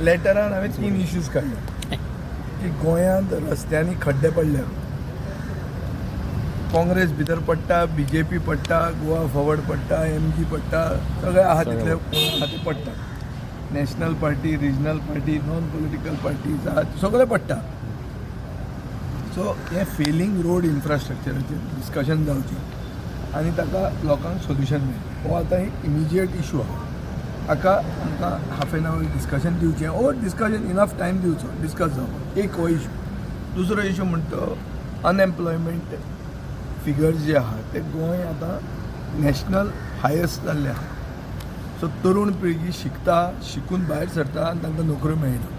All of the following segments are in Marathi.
लेटरान हांवें 3 इश्यूज काडले की गोंयांत रस्त्यांनी खड्डे पडल्या, काँग्रेस भितर पडटा, BJP पडटा, गोवा फॉवर्ड पडटा, MG पडटा, सगळे आहा तितले आहा ते पडटा. National party, regional party, non political parties आहात सगळे पडटा. सो हे फेलिंग रोड इन्फ्रास्ट्रक्चराचेर डिस्कशन जावचें आनी ताका लोकांक सोल्युशन मेळटा. हो आतां एक इमिजिएट इशू आहा. हाका आमकां हाफ एन आवर डिस्कशन दिवचें, ओर डिस्कशन इनफ टायम दिवचो डिस्कस जावपाक. एक हो इशू. दुसरो इशू म्हणटा अनएम्प्लॉयमेंट फिगर्स जे आहा ते गोंय आतां नॅशनल हायस्ट जाल्ले आहा. सो तरूण पिळगी शिकता, शिकून भायर सरता आनी तांकां नोकऱ्यो मेळना.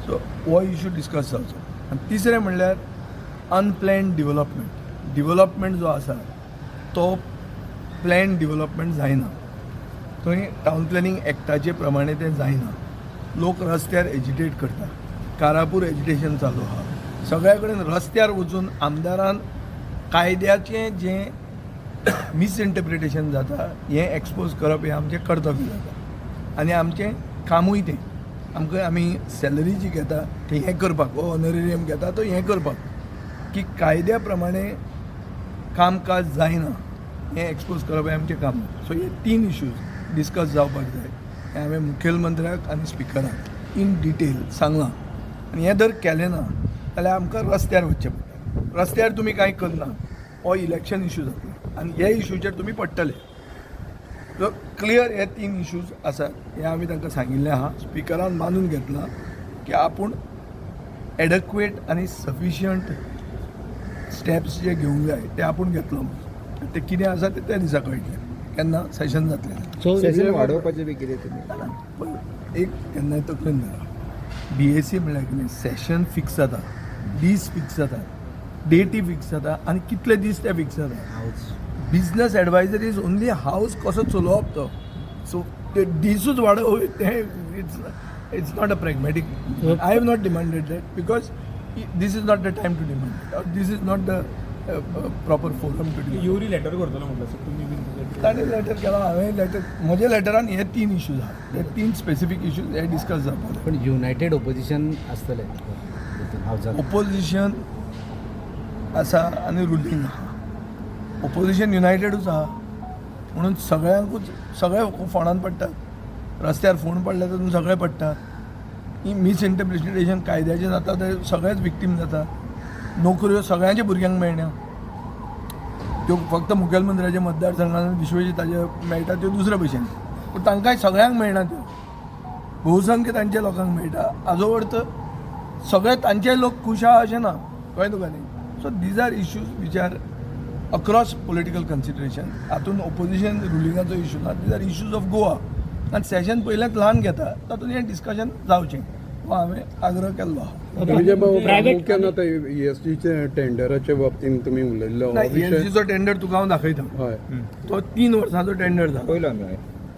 सो हो इशू डिस्कस जावचो. आनी तिसरें म्हणल्यार अनप्लॅन्ड डिवलपमेंट जो आसा तो प्लॅन डिवलपमेंट जायना. थंय टावन प्लॅनिंग एक्टाचे प्रमाणे तें जायना. लोक रस्त्यार एजिटेट करता, कारापूर एजिटेशन चालू आहा. सगळ्या कडेन रस्त्यार वचून आमदारान कायद्याचें जें मिसइंटरप्रिटेशन जाता हें एक्सपोज करप हें आमचें कर्तव्य जाता आनी आमचें कामूय तें. आमी सॅलरी जी घेता ती हें करपाक, ऑनरेरियम घेता तो हें करपाक, की कायद्या प्रमाणे कामकाज जायना हें एक्सपोज करप हें आमचें काम. सो हे 3 इश्यूज डिस्कस जावपाक जाय. हें हांवें मुखेलमंत्र्याक आनी स्पिकराक इन डिटेल सांगलां. आनी हें जर केलें ना जाल्यार आमकां रस्त्यार वचचें पडटा. रस्त्यार तुमी कांय करना हो इलेक्शन इशू जातलो आनी हे इशूचेर तुमी पडटले. सो क्लियर हे 3 इश्यूज आसात. हे आमी तांकां सांगिल्लें आहा. स्पिकरान मानून घेतलां की आपूण एडक्वेट आनी सफिशियंट स्टेप्स जे घेवंक जाय ते आपूण घेतलो. ते कितें आसा ते त्या दिसा कळटलें केन्ना सेशन जातलें. सेशन वाडोवपाचें बी कितें तुमी एक केन्नाय तकलेन धरा. BAC म्हळ्यार कितें सेशन फिक्स जाता, दीस फिक्स जाता, डेटी फिक्स जाता आनी कितले दीस ते फिक्स जाता. बिजनस एडवायजर इज ओन्ली हावस कसो चलोवप तो. सो ते दिसूच वाडोवप ते it's not a pragmatic. I have not demanded that because this is not the time to demand or this is not the proper forum to demand. युरी लेटर करतलो म्हटलं सर तुम्ही ताणें लेटर केला, हांवें लेटर. म्हज्या लेटरान हे 3 इश्यूज आहा. हे 3 स्पेसिफीक इश्यूज हे डिस्कस जावपाक. पण युनायटेड ओपोजिशन आसतलें ओपोजिशन आसा आनी रुलींग आहा. ओपोजिशन युनायटेडूच आहा म्हणून सगळे फोंडान पडटात. रस्त्यार फोंड पडले तातूंत सगळे पडटात. ही मिसइंटरप्रिटेशन कायद्याचें जाता ते सगळेच विक्टीम जाता. नोकऱ्यो सगळ्यांच्या भुरग्यांक मेळना. त्यो फक्त मुखेलमंत्र्याच्या मतदारसंघान विश्वजीत ताजे मेळटा त्यो दुसरे भशेन, पूण तांकांय सगळ्यांक मेळना. त्यो बहुसंख्य तांच्या लोकांक मेळटा. हाजो अर्थ सगळे तांचे लोक खूश आहा अशें ना. कळ्ळें तुका न्ही. So these are issues which are across political consideration. हातूंत ओपोजिशन रुलिंगाचो इश्यू ना. These are issues of Goa आनी सेशन पयलेंच ल्हान घेता तातूंत हें डिस्कशन जावचें हो हांवें आग्रह केल्लो आहा. मुख्यान आतां ESGचे टेंडराच्या बाबतींत तुमी उलयल्लो. ESGचो टेंडर तुका हांव दाखयता. हय तो 3 वर्सांचो टेंडर जाला.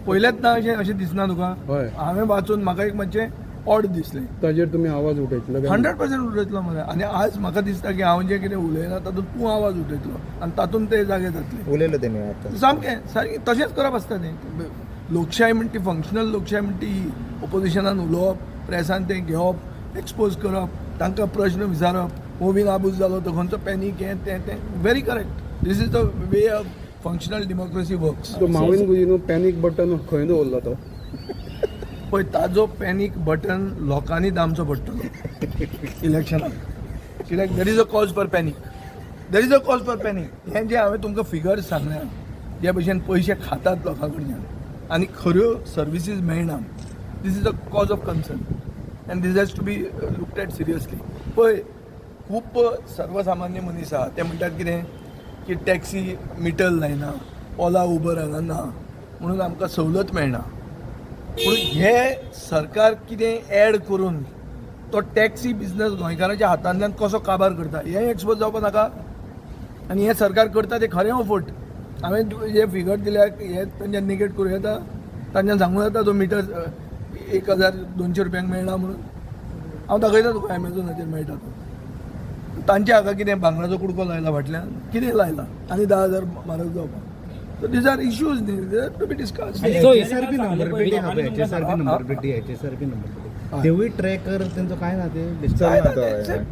पयलेच ना अशें दिसना तुका. हय हांवें वाचून म्हाका एक मातशें ऑड दिसलें. ताजेर तुमी आवाज उठयतलो 100% उलयतलो मरे. आनी आज म्हाका दिसता की हांव जें कितें उलयना तातूंत तूं आवाज उठयतलो आनी तातूंत ते जागे जातले. उलयलो तेणी आतां सामकें सारकें तशेंच करप आसता तें. लोकशाय म्हणटा ती फंक्शनल लोकशाय म्हणटा ती ओपोजिशनान उलोवप, प्रेसान तें घेवप, एक्सपोज करप, तांकां प्रश्न विचारप. मोवीन आबूज जालो तो खंयचो पॅनीक हें तें very correct. This is the way of functional democracy works. तो मावीन गुजीनो पॅनीक बटन खंय दवरलो तो पळय ताजो पॅनीक बटन लोकांनी दामचो पडटलो इलेक्शनाक. कित्याक there is a cause for panic. There is a cause for panic. हें जें हांवें तुमकां फिगर्स सांगल्या जे भशेन पयशे खातात लोकां कडल्यान आनी खऱ्यो सर्विसीस मेळना. This is a cause of concern and this has to be looked at seriously. पळय खूब सर्वसामान्य मनीस आहा ते म्हणटात कितें की टॅक्सी मिटर लायना, ओला उबर हांगा ना म्हणून आमकां सवलत मेळना. पूण हे सरकार कितें एड करून तो टॅक्सी बिजनस गोंयकारांच्या हातांतल्यान कसो काबार करता हें एक्सपोज जावपाक नाका. आनी हें सरकार करता तें खरें अफोट. हांवें जे फिगर दिल्यार हे तांच्यान निगेट करूं येता. तांच्यान सांगूं येता तो मिटर 1200 रुपयांक मेळना म्हणून. हांव दाखयता तुका एमेझॉनाचेर मेळटा तो. तांच्या हाका कितें भांगराचो कुडको लायला फाटल्यान कितें लायला आनी 10,000 म्हारग जावपाक. So these are issues to be discussed. HSRP number पेटी तेवूय ट्रॅकर त्यांचं काय ना ते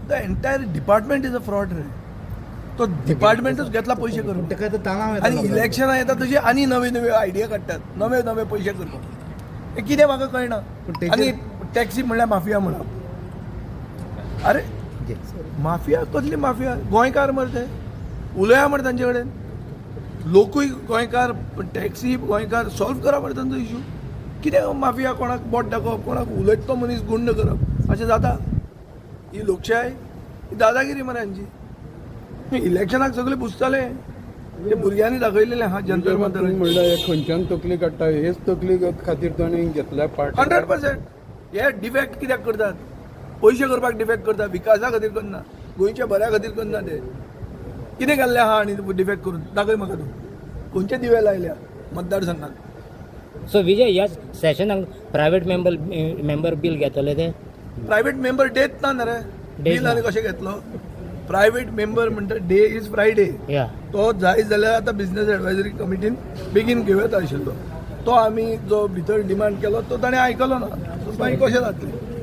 the entire department is a fraud रे. तो डिपार्टमेंटच घेतला पैसे करून ते काय तर ताणाव येता आणि लोकांना. इलेक्शनां येता तशी आनी नवे नवे आयडिया काडटात, नवे नवे पयशे करतात. हे कितें म्हाका कळना. पूण तेचेर- आनी टॅक्सी म्हणल्यार माफिया म्हणा. अरे माफिया कसली माफिया? गोंयकार मरे ते उलया मरे तांचे कडेन. लोकूय गोंयकार, टॅक्सी गोंयकार, सॉल्व करा मरे तांचो इशू. कितें माफिया कोणाक बोट दाखोवप, कोणाक उलयत तो मनीस गुंड करप, अशें जाता? ही लोकशाय, ही दादागिरी मरे हांची. इलेक्शनाक सगळे बुजताले. ते भुरग्यांनी दाखयलेले हा जंतर मंतर. म्हणल्यार हे खंयच्यान तकली काडटा, हेच तकली खातीर ताणें घेतल्या पार्ट. 100%. हे डिफेक्ट कित्याक करतात? पयशे करपाक डिफेक्ट करतात, विकासा खातीर करना, गोंयच्या बऱ्या खातीर करना. ते कितें केल्लें आहा आनी डिफेक्ट करून दाखय म्हाका तूं. खंयचे दिवे लायल्या मतदारसंघात? सो विजय, ह्या सेशनाक प्रायवेट मेंबर बिल घेतले ते प्रायवेट मेंबर डेत ना रे. Date बिल आनी ना. कशें घेतलो? प्रायवेट मेंबर म्हणटा डे इज फ्रायडे. या तो जाय जाल्यार आतां बिझनेस एडवायझरी कमिटीन बेगीन घेवं येता आशिल्लो. तो आमी जो भितर डिमांड केलो तो ताणें आयकलो ना. मागीर कशें जातलें?